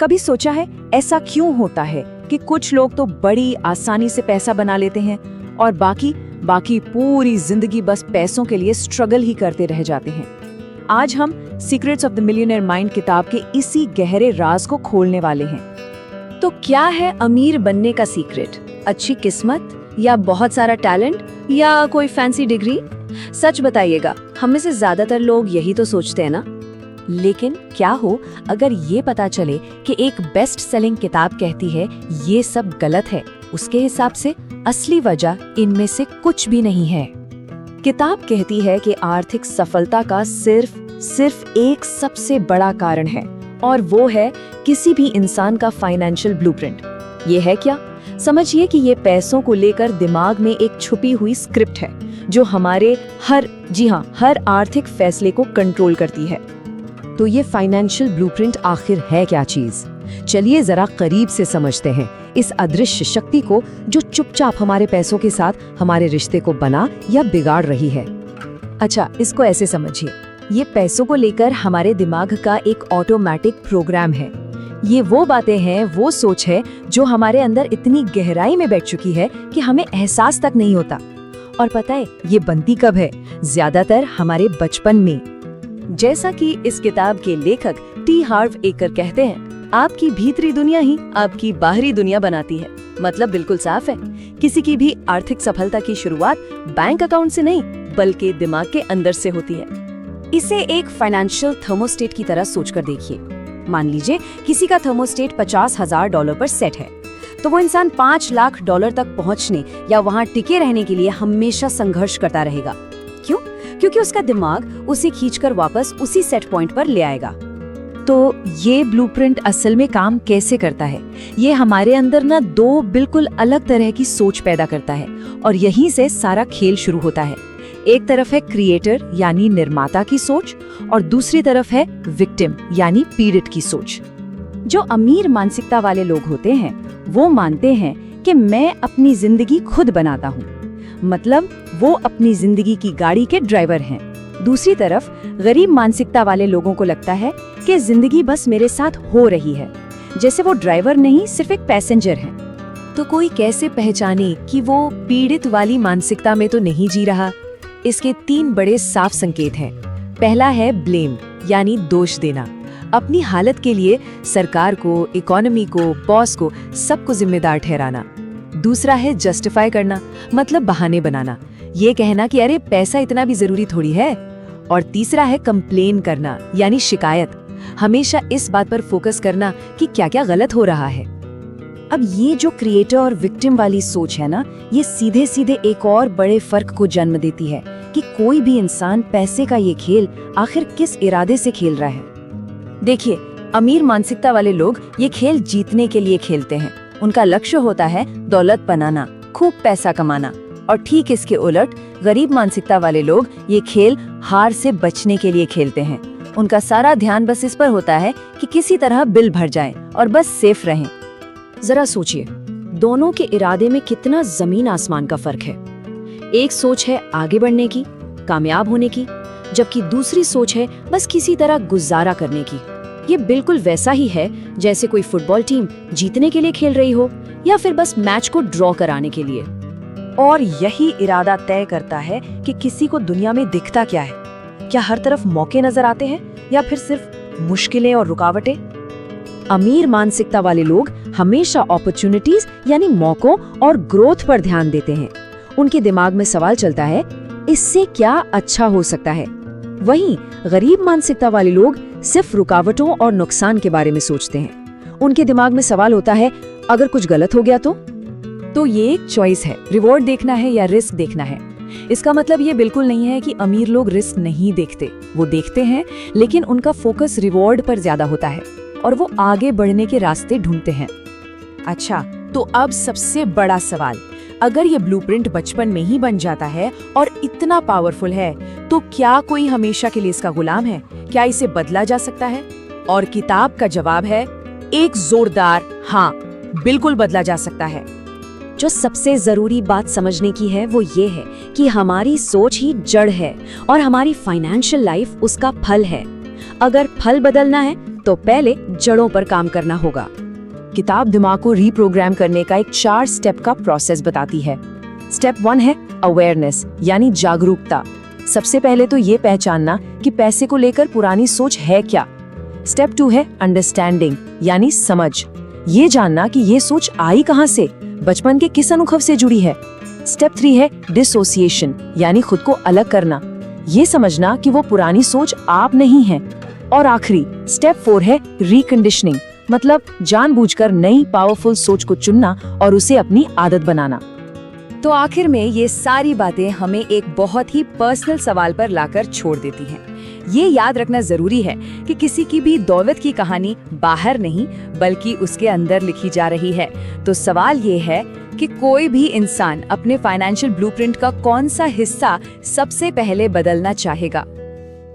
कभी सोचा है ऐसा क्यों होता है कि कुछ लोग तो बड़ी आसानी से पैसा बना लेते हैं और बाकी पूरी जिंदगी बस पैसों के लिए स्ट्रगल ही करते रह जाते हैं। आज हम secrets of the millionaire mind किताब के इसी गहरे राज को खोलने वाले हैं। तो क्या है अमीर बनने का सीक्रेट? अच्छी किस्मत या बहुत सारा टैलेंट या कोई फैंसी डिग्री? सच बताइएगा, हम में से ज्यादातर लोग यही तो सोचते हैं ना। लेकिन क्या हो अगर ये पता चले कि एक बेस्ट सेलिंग किताब कहती है ये सब गलत है, उसके हिसाब से असली वजह इनमें से कुछ भी नहीं है। किताब कहती है कि आर्थिक सफलता का सिर्फ एक सबसे बड़ा कारण है और वो है किसी भी इंसान का फाइनेंशियल ब्लूप्रिंट। ये है क्या? समझिए कि ये पैसों को लेकर दिमाग में एक छुपी हुई स्क्रिप्ट है जो हमारे हर आर्थिक फैसले को कंट्रोल करती है। तो ये फाइनेंशियल ब्लूप्रिंट आखिर है क्या चीज? चलिए जरा करीब से समझते हैं इस अदृश्य शक्ति को जो चुपचाप हमारे पैसों के साथ हमारे रिश्ते को बना या बिगाड़ रही है। अच्छा, इसको ऐसे समझिए, ये पैसों को लेकर हमारे दिमाग का एक ऑटोमेटिक प्रोग्राम है। ये वो बातें हैं, वो सोच है जो हमारे अंदर इतनी गहराई में बैठ चुकी है कि हमें एहसास तक नहीं होता। और पता है ये बनती कब है? ज्यादातर हमारे बचपन में। जैसा कि इस किताब के लेखक टी हार्व एकर कहते हैं, आपकी भीतरी दुनिया ही आपकी बाहरी दुनिया बनाती है। मतलब बिल्कुल साफ है, किसी की भी आर्थिक सफलता की शुरुआत बैंक अकाउंट से नहीं बल्कि दिमाग के अंदर से होती है। इसे एक फाइनेंशियल थर्मोस्टेट की तरह सोचकर देखिए। मान लीजिए किसी का थर्मोस्टेट $50,000 पर सेट है, तो वो इंसान $5 लाख तक पहुंचने या वहां टिके रहने के लिए हमेशा संघर्ष करता रहेगा। क्यों? क्योंकि उसका दिमाग उसे खींचकर वापस उसी सेट पॉइंट पर ले आएगा। तो ये ब्लूप्रिंट असल में काम कैसे करता है? ये हमारे अंदर ना दो बिल्कुल अलग तरह की सोच पैदा करता है और यहीं से सारा खेल शुरू होता है। एक तरफ है क्रिएटर यानी निर्माता की सोच और दूसरी तरफ है विक्टिम यानी पीड़ित की सोच। जो अमीर मानसिकता वाले लोग होते हैं वो मानते हैं कि मैं अपनी जिंदगी खुद बनाता हूँ, मतलब वो अपनी जिंदगी की गाड़ी के ड्राइवर हैं। दूसरी तरफ गरीब मानसिकता वाले लोगों को लगता है कि जिंदगी बस मेरे साथ हो रही है, जैसे वो ड्राइवर नहीं सिर्फ एक पैसेंजर है। तो कोई कैसे पहचाने कि वो पीड़ित वाली मानसिकता में तो नहीं जी रहा? इसके 3 बड़े साफ संकेत हैं। पहला है ब्लेम यानी दोष देना, अपनी हालत के लिए सरकार को, इकोनॉमी को, बॉस को, सबको जिम्मेदार ठहराना। दूसरा है जस्टिफाई करना, मतलब बहाने बनाना, ये कहना कि अरे पैसा इतना भी जरूरी थोड़ी है। और तीसरा है कंप्लेन करना यानी शिकायत, हमेशा इस बात पर फोकस करना कि क्या क्या गलत हो रहा है। अब ये जो क्रिएटर और विक्टिम वाली सोच है ना, ये सीधे सीधे एक और बड़े फर्क को जन्म देती है कि कोई भी इंसान पैसे का ये खेल आखिर किस इरादे से खेल रहा है। देखिए, अमीर मानसिकता वाले लोग ये खेल जीतने के लिए खेलते हैं। उनका लक्ष्य होता है दौलत बनाना, खूब पैसा कमाना। और ठीक इसके उलट गरीब मानसिकता वाले लोग ये खेल हार से बचने के लिए खेलते हैं। उनका सारा ध्यान बस इस पर होता है कि किसी तरह बिल भर जाए और बस सेफ रहें। जरा सोचिए, दोनों के इरादे में कितना जमीन आसमान का फर्क है। एक सोच है आगे बढ़ने की, कामयाब होने की, जबकि दूसरी सोच है बस किसी तरह गुजारा करने की। ये बिल्कुल वैसा ही है जैसे कोई फुटबॉल टीम जीतने के लिए खेल रही हो या फिर बस मैच को ड्रॉ कराने के लिए। और यही इरादा तय करता है कि किसी को दुनिया में दिखता क्या है। क्या हर तरफ मौके नजर आते हैं या फिर सिर्फ मुश्किलें और रुकावटें? अमीर मानसिकता वाले लोग हमेशा अपॉर्चुनिटीज यानी मौकों और ग्रोथ पर ध्यान देते हैं। उनके दिमाग में सवाल चलता है, इससे क्या अच्छा हो सकता है। वहीं गरीब मानसिकता वाले लोग सिर्फ रुकावटों और नुकसान के बारे में सोचते हैं। उनके दिमाग में सवाल होता है, अगर कुछ गलत हो गया तो ये एक चॉइस है, रिवॉर्ड देखना है या रिस्क देखना है। इसका मतलब ये बिल्कुल नहीं है कि अमीर लोग रिस्क नहीं देखते, वो देखते हैं, लेकिन उनका फोकस रिवॉर्ड पर ज्यादा होता है और वो आगे बढ़ने के रास्ते ढूंढते हैं। अच्छा, तो अब सबसे बड़ा सवाल, अगर ये ब्लूप्रिंट बचपन में ही बन जाता है और इतना पावरफुल है, तो क्या कोई हमेशा के लिए इसका गुलाम है? क्या इसे बदला जा सकता है? और किताब का जवाब है एक जोरदार हाँ, बिल्कुल बदला जा सकता है। जो सबसे जरूरी बात समझने की है वो ये है कि हमारी सोच ही जड़ है और हमारी फाइनेंशियल लाइफ उसका फल है। अगर फल बदलना है तो पहले जड़ों पर काम करना होगा। किताब दिमाग को रीप्रोग्राम करने का एक 4 स्टेप का प्रोसेस बताती है। स्टेप 1 है अवेयरनेस, यानी जागरूकता। सबसे पहले तो ये पहचानना कि पैसे को लेकर पुरानी सोच है क्या। स्टेप 2 है अंडरस्टैंडिंग, यानी समझ। ये जानना कि ये सोच आई कहाँ से, बचपन के किस अनुभव से जुड़ी है। स्टेप 3 है डिसोसिएशन, यानी खुद को अलग करना। ये समझना कि वो पुरानी सोच आप नहीं है। और आखिरी स्टेप 4 है रिकंडीशनिंग, मतलब जानबूझकर नई पावरफुल सोच को चुनना और उसे अपनी आदत बनाना। तो आखिर में ये सारी बातें हमें एक बहुत ही पर्सनल सवाल पर लाकर छोड़ देती हैं। ये याद रखना जरूरी है कि किसी की भी दौलत की कहानी बाहर नहीं बल्कि उसके अंदर लिखी जा रही है। तो सवाल ये है कि कोई भी इंसान अपने फाइनेंशियल ब्लूप्रिंट का कौन सा हिस्सा सबसे पहले बदलना चाहेगा।